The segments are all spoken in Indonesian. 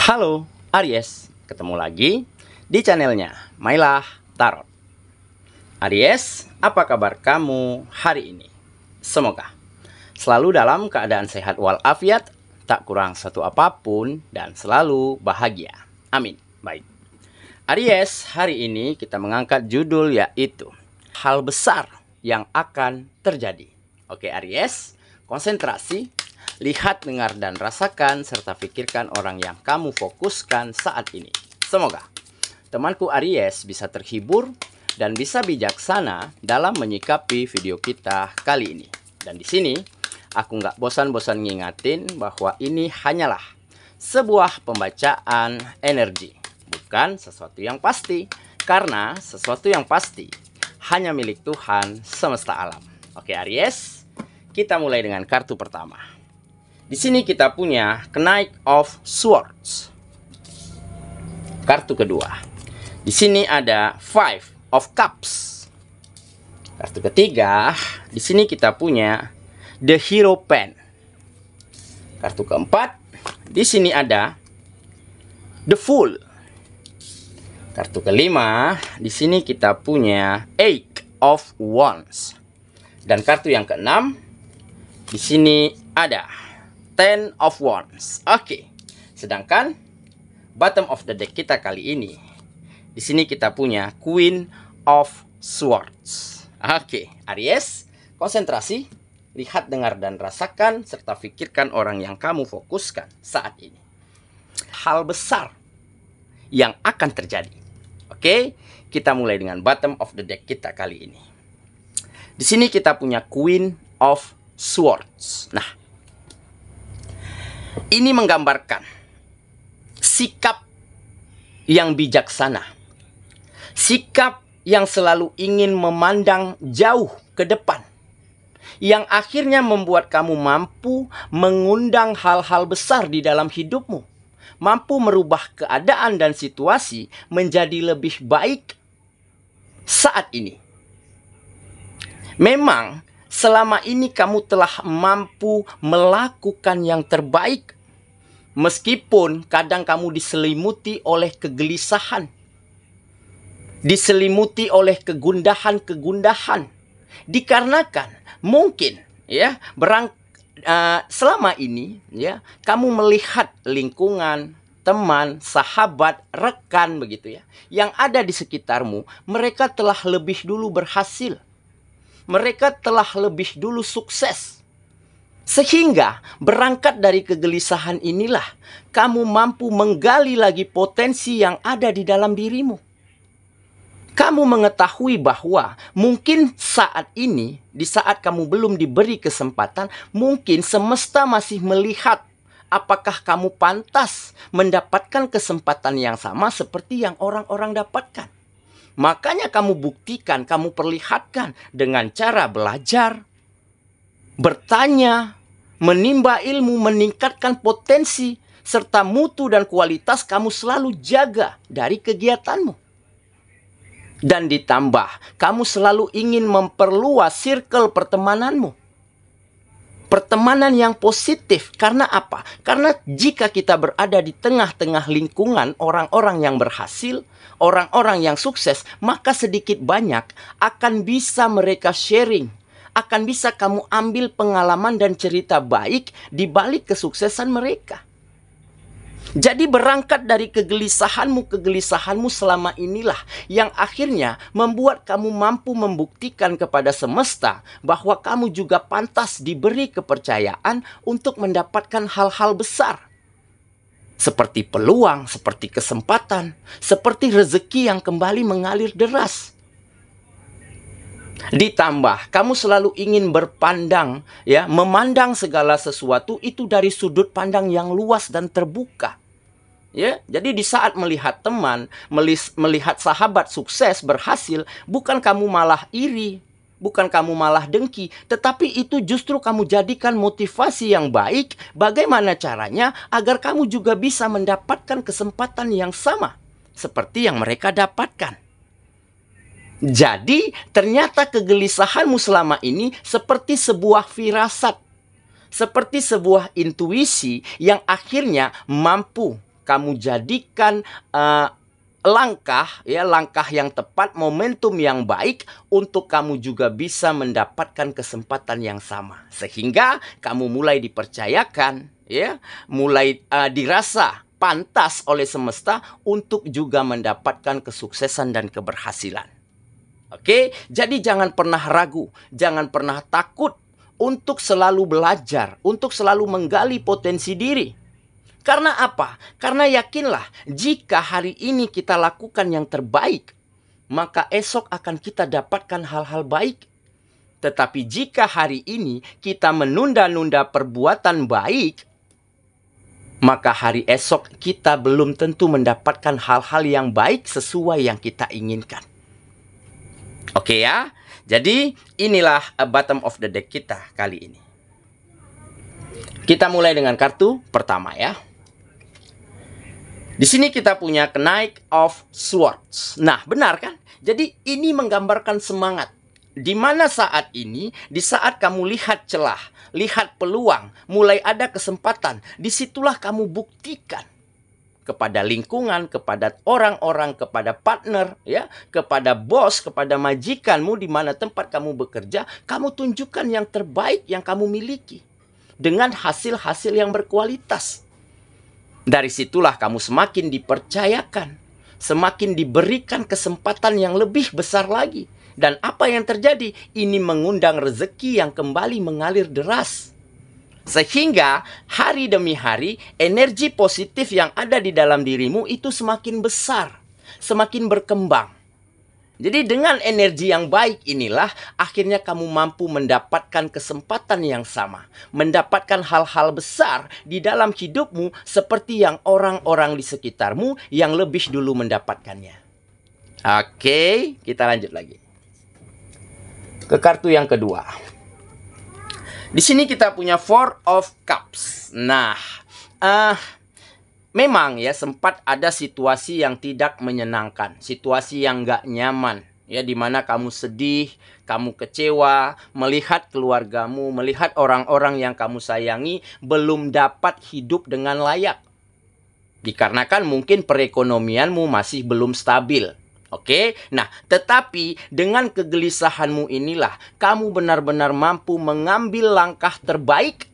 Halo Aries, ketemu lagi di channelnya Mailah Tarot. Aries, apa kabar kamu hari ini? Semoga selalu dalam keadaan sehat walafiat, tak kurang satu apapun, dan selalu bahagia. Amin. Baik Aries, hari ini kita mengangkat judul yaitu hal besar yang akan terjadi. Oke Aries, konsentrasi. Lihat, dengar, dan rasakan, serta pikirkan orang yang kamu fokuskan saat ini. Semoga temanku Aries bisa terhibur dan bisa bijaksana dalam menyikapi video kita kali ini. Dan di sini, aku nggak bosan-bosan ngingatin bahwa ini hanyalah sebuah pembacaan energi, bukan sesuatu yang pasti. Karena sesuatu yang pasti hanya milik Tuhan semesta alam. Oke Aries, kita mulai dengan kartu pertama. Di sini kita punya Knight of Swords. Kartu kedua. Di sini ada Five of Cups. Kartu ketiga, di sini kita punya The Hero Pen. Kartu keempat, di sini ada The Fool. Kartu kelima, di sini kita punya Eight of Wands. Dan kartu yang keenam, di sini ada Ten of Wands. Oke. Sedangkan bottom of the deck kita kali ini, di sini kita punya Queen of Swords. Oke, Aries, konsentrasi, lihat, dengar, dan rasakan, serta pikirkan orang yang kamu fokuskan saat ini. Hal besar yang akan terjadi. Oke, kita mulai dengan bottom of the deck kita kali ini. Di sini kita punya Queen of Swords. Nah, ini menggambarkan sikap yang bijaksana, sikap yang selalu ingin memandang jauh ke depan, yang akhirnya membuat kamu mampu mengundang hal-hal besar di dalam hidupmu, mampu merubah keadaan dan situasi menjadi lebih baik saat ini. Memang selama ini kamu telah mampu melakukan yang terbaik, meskipun kadang kamu diselimuti oleh kegelisahan, diselimuti oleh kegundahan-kegundahan, dikarenakan mungkin ya selama ini ya kamu melihat lingkungan, teman, sahabat, rekan begitu ya, yang ada di sekitarmu, mereka telah lebih dulu berhasil. Mereka telah lebih dulu sukses. Sehingga berangkat dari kegelisahan inilah kamu mampu menggali lagi potensi yang ada di dalam dirimu. Kamu mengetahui bahwa mungkin saat ini, di saat kamu belum diberi kesempatan, mungkin semesta masih melihat apakah kamu pantas mendapatkan kesempatan yang sama seperti yang orang-orang dapatkan. Makanya kamu buktikan, kamu perlihatkan dengan cara belajar, bertanya, menimba ilmu, meningkatkan potensi, serta mutu dan kualitas kamu selalu jaga dari kegiatanmu. Dan ditambah, kamu selalu ingin memperluas circle pertemananmu. Pertemanan yang positif. Karena apa? Karena jika kita berada di tengah-tengah lingkungan orang-orang yang berhasil, orang-orang yang sukses, maka sedikit banyak akan bisa mereka sharing. Akan bisa kamu ambil pengalaman dan cerita baik di balik kesuksesan mereka. Jadi berangkat dari kegelisahanmu selama inilah yang akhirnya membuat kamu mampu membuktikan kepada semesta bahwa kamu juga pantas diberi kepercayaan untuk mendapatkan hal-hal besar. Seperti peluang, seperti kesempatan, seperti rezeki yang kembali mengalir deras. Ditambah, kamu selalu ingin berpandang, ya, memandang segala sesuatu itu dari sudut pandang yang luas dan terbuka. Ya, jadi di saat melihat teman, melihat sahabat sukses, berhasil, bukan kamu malah iri, bukan kamu malah dengki, tetapi itu justru kamu jadikan motivasi yang baik. Bagaimana caranya agar kamu juga bisa mendapatkan kesempatan yang sama seperti yang mereka dapatkan. Jadi ternyata kegelisahanmu selama ini seperti sebuah firasat, seperti sebuah intuisi yang akhirnya mampu kamu jadikan langkah yang tepat, momentum yang baik untuk kamu juga bisa mendapatkan kesempatan yang sama, sehingga kamu mulai dipercayakan, mulai dirasa pantas oleh semesta untuk juga mendapatkan kesuksesan dan keberhasilan. Oke, jadi jangan pernah ragu, jangan pernah takut untuk selalu belajar, untuk selalu menggali potensi diri. Karena apa? Karena yakinlah, jika hari ini kita lakukan yang terbaik, maka esok akan kita dapatkan hal-hal baik. Tetapi jika hari ini kita menunda-nunda perbuatan baik, maka hari esok kita belum tentu mendapatkan hal-hal yang baik sesuai yang kita inginkan. Oke ya, jadi inilah bottom of the deck kita kali ini. Kita mulai dengan kartu pertama ya. Di sini kita punya Knight of Swords. Nah, benar kan? Jadi ini menggambarkan semangat. Di mana saat ini, di saat kamu lihat celah, lihat peluang, mulai ada kesempatan, disitulah kamu buktikan kepada lingkungan, kepada orang-orang, kepada partner, ya, kepada bos, kepada majikanmu di mana tempat kamu bekerja, kamu tunjukkan yang terbaik yang kamu miliki dengan hasil-hasil yang berkualitas. Dari situlah kamu semakin dipercayakan, semakin diberikan kesempatan yang lebih besar lagi. Dan apa yang terjadi? Ini mengundang rezeki yang kembali mengalir deras. Sehingga hari demi hari, energi positif yang ada di dalam dirimu itu semakin besar, semakin berkembang. Jadi dengan energi yang baik inilah akhirnya kamu mampu mendapatkan kesempatan yang sama. Mendapatkan hal-hal besar di dalam hidupmu seperti yang orang-orang di sekitarmu yang lebih dulu mendapatkannya. Oke, kita lanjut lagi. Ke kartu yang kedua. Di sini kita punya Four of Cups. Nah, memang ya sempat ada situasi yang tidak menyenangkan, situasi yang gak nyaman, ya, dimana kamu sedih, kamu kecewa, melihat keluargamu, melihat orang-orang yang kamu sayangi belum dapat hidup dengan layak. Dikarenakan mungkin perekonomianmu masih belum stabil. Oke, nah tetapi dengan kegelisahanmu inilah kamu benar-benar mampu mengambil langkah terbaik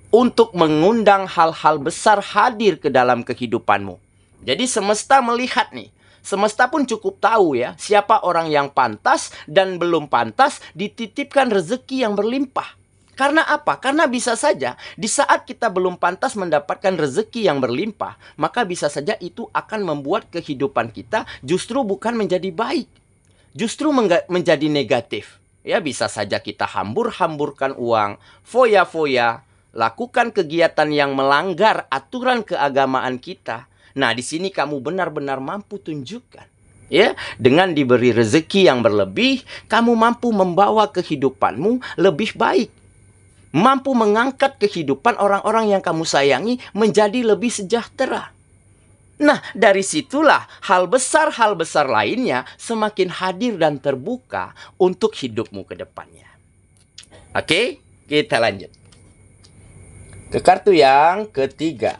untuk mengundang hal-hal besar hadir ke dalam kehidupanmu. Jadi semesta melihat nih. Semesta pun cukup tahu ya, siapa orang yang pantas dan belum pantas dititipkan rezeki yang berlimpah. Karena apa? Karena bisa saja di saat kita belum pantas mendapatkan rezeki yang berlimpah, maka bisa saja itu akan membuat kehidupan kita justru bukan menjadi baik. Justru menjadi negatif. Ya, bisa saja kita hambur-hamburkan uang, foya-foya, lakukan kegiatan yang melanggar aturan keagamaan kita. Nah, di sini kamu benar-benar mampu tunjukkan. Ya, dengan diberi rezeki yang berlebih, kamu mampu membawa kehidupanmu lebih baik. Mampu mengangkat kehidupan orang-orang yang kamu sayangi menjadi lebih sejahtera. Nah, dari situlah hal besar lainnya semakin hadir dan terbuka untuk hidupmu ke depannya. Oke, kita lanjut. Ke kartu yang ketiga.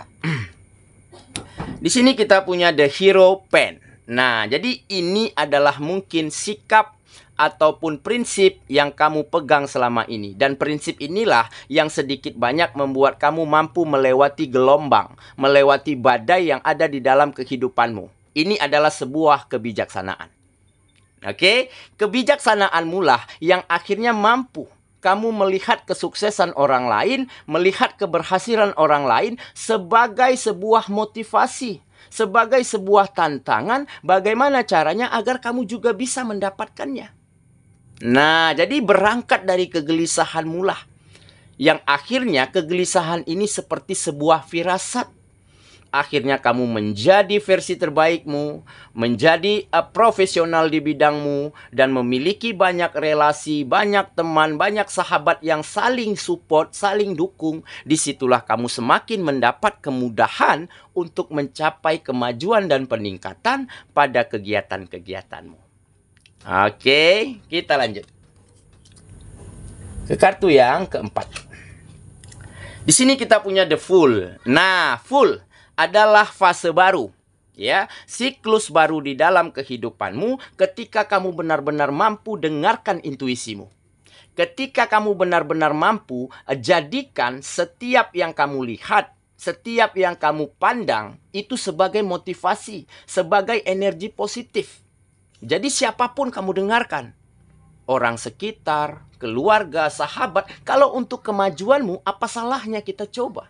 Di sini kita punya The Hero Pen. Nah, jadi ini adalah mungkin sikap ataupun prinsip yang kamu pegang selama ini. Dan prinsip inilah yang sedikit banyak membuat kamu mampu melewati gelombang, melewati badai yang ada di dalam kehidupanmu. Ini adalah sebuah kebijaksanaan. Oke, kebijaksanaanmu lah yang akhirnya mampu kamu melihat kesuksesan orang lain, melihat keberhasilan orang lain sebagai sebuah motivasi, sebagai sebuah tantangan bagaimana caranya agar kamu juga bisa mendapatkannya. Nah, jadi berangkat dari kegelisahanmu lah yang akhirnya kegelisahan ini seperti sebuah firasat. Akhirnya kamu menjadi versi terbaikmu, menjadi profesional di bidangmu, dan memiliki banyak relasi, banyak teman, banyak sahabat yang saling support, saling dukung. Disitulah kamu semakin mendapat kemudahan untuk mencapai kemajuan dan peningkatan pada kegiatan-kegiatanmu. Oke, kita lanjut. Ke kartu yang keempat. Di sini kita punya The Fool. Nah, Fool adalah fase baru. Ya, siklus baru di dalam kehidupanmu ketika kamu benar-benar mampu dengarkan intuisimu. Ketika kamu benar-benar mampu jadikan setiap yang kamu lihat, setiap yang kamu pandang itu sebagai motivasi, sebagai energi positif. Jadi siapapun kamu dengarkan, orang sekitar, keluarga, sahabat, kalau untuk kemajuanmu, apa salahnya kita coba?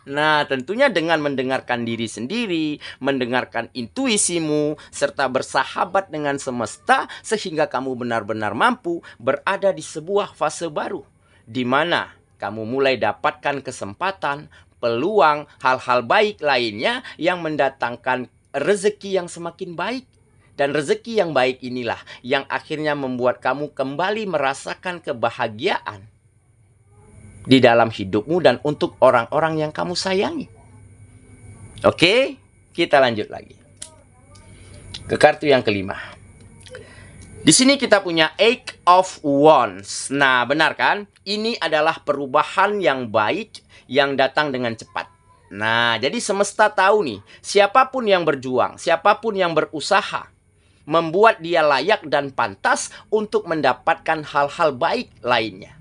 Nah, tentunya dengan mendengarkan diri sendiri, mendengarkan intuisimu, serta bersahabat dengan semesta, sehingga kamu benar-benar mampu berada di sebuah fase baru, di mana kamu mulai dapatkan kesempatan, peluang, hal-hal baik lainnya yang mendatangkan rezeki yang semakin baik. Dan rezeki yang baik inilah yang akhirnya membuat kamu kembali merasakan kebahagiaan di dalam hidupmu dan untuk orang-orang yang kamu sayangi. Oke, kita lanjut lagi ke kartu yang kelima. Di sini kita punya Eight of Wands. Nah, benar kan? Ini adalah perubahan yang baik yang datang dengan cepat. Nah, jadi semesta tahu nih, siapapun yang berjuang, siapapun yang berusaha, membuat dia layak dan pantas untuk mendapatkan hal-hal baik lainnya.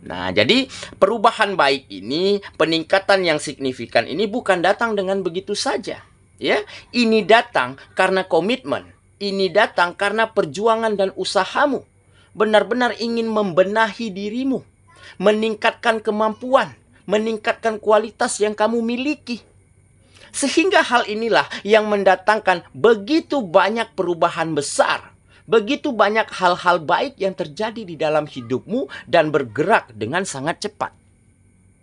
Nah, jadi perubahan baik ini, peningkatan yang signifikan ini bukan datang dengan begitu saja. Ya, ini datang karena komitmen. Ini datang karena perjuangan dan usahamu. Benar-benar ingin membenahi dirimu, meningkatkan kemampuan, meningkatkan kualitas yang kamu miliki. Sehingga hal inilah yang mendatangkan begitu banyak perubahan besar. Begitu banyak hal-hal baik yang terjadi di dalam hidupmu dan bergerak dengan sangat cepat.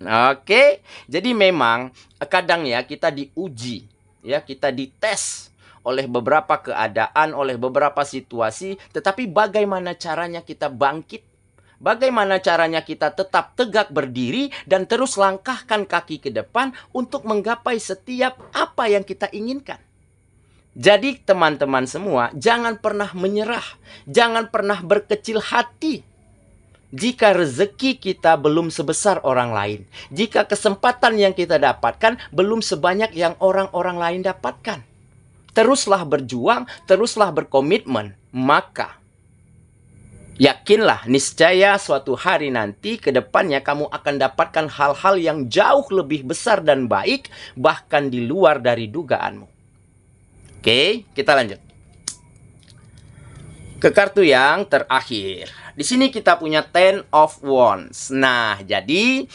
Oke, jadi memang kadang ya kita diuji, ya kita dites oleh beberapa keadaan, oleh beberapa situasi, tetapi bagaimana caranya kita bangkit? Bagaimana caranya kita tetap tegak berdiri dan terus langkahkan kaki ke depan untuk menggapai setiap apa yang kita inginkan? Jadi teman-teman semua, jangan pernah menyerah, jangan pernah berkecil hati. Jika rezeki kita belum sebesar orang lain, jika kesempatan yang kita dapatkan belum sebanyak yang orang-orang lain dapatkan, teruslah berjuang, teruslah berkomitmen, maka yakinlah niscaya suatu hari nanti ke depannya kamu akan dapatkan hal-hal yang jauh lebih besar dan baik, bahkan di luar dari dugaanmu. Oke, kita lanjut ke kartu yang terakhir. Di sini kita punya Ten of Wands. Nah, jadi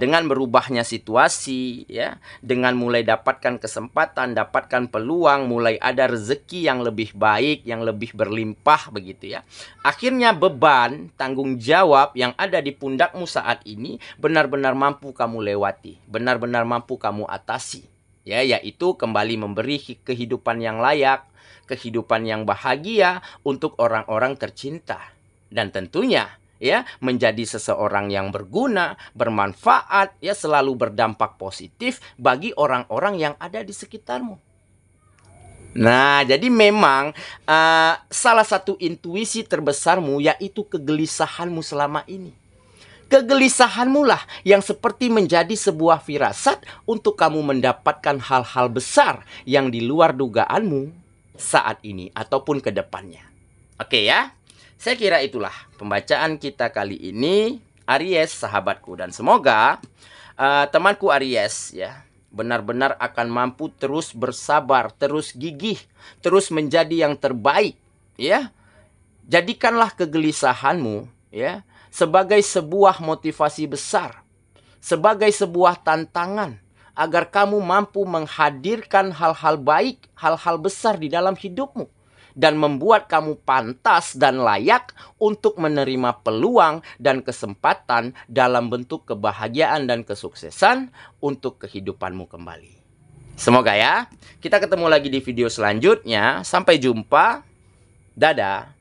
dengan berubahnya situasi, ya, dengan mulai dapatkan kesempatan, dapatkan peluang, mulai ada rezeki yang lebih baik, yang lebih berlimpah begitu ya. Akhirnya beban, tanggung jawab yang ada di pundakmu saat ini benar-benar mampu kamu lewati, benar-benar mampu kamu atasi. Ya, yaitu kembali memberi kehidupan yang layak, kehidupan yang bahagia untuk orang-orang tercinta. Dan tentunya ya menjadi seseorang yang berguna, bermanfaat, ya selalu berdampak positif bagi orang-orang yang ada di sekitarmu. Nah, jadi memang salah satu intuisi terbesarmu yaitu kegelisahanmu selama ini. Kegelisahanmu lah yang seperti menjadi sebuah firasat untuk kamu mendapatkan hal-hal besar yang di luar dugaanmu saat ini ataupun ke depannya. Oke ya, saya kira itulah pembacaan kita kali ini, Aries sahabatku. Dan semoga temanku Aries ya benar-benar akan mampu terus bersabar, terus gigih, terus menjadi yang terbaik ya. Jadikanlah kegelisahanmu ya sebagai sebuah motivasi besar, sebagai sebuah tantangan, agar kamu mampu menghadirkan hal-hal baik, hal-hal besar di dalam hidupmu, dan membuat kamu pantas dan layak untuk menerima peluang dan kesempatan dalam bentuk kebahagiaan dan kesuksesan untuk kehidupanmu kembali. Semoga ya, kita ketemu lagi di video selanjutnya. Sampai jumpa, dadah.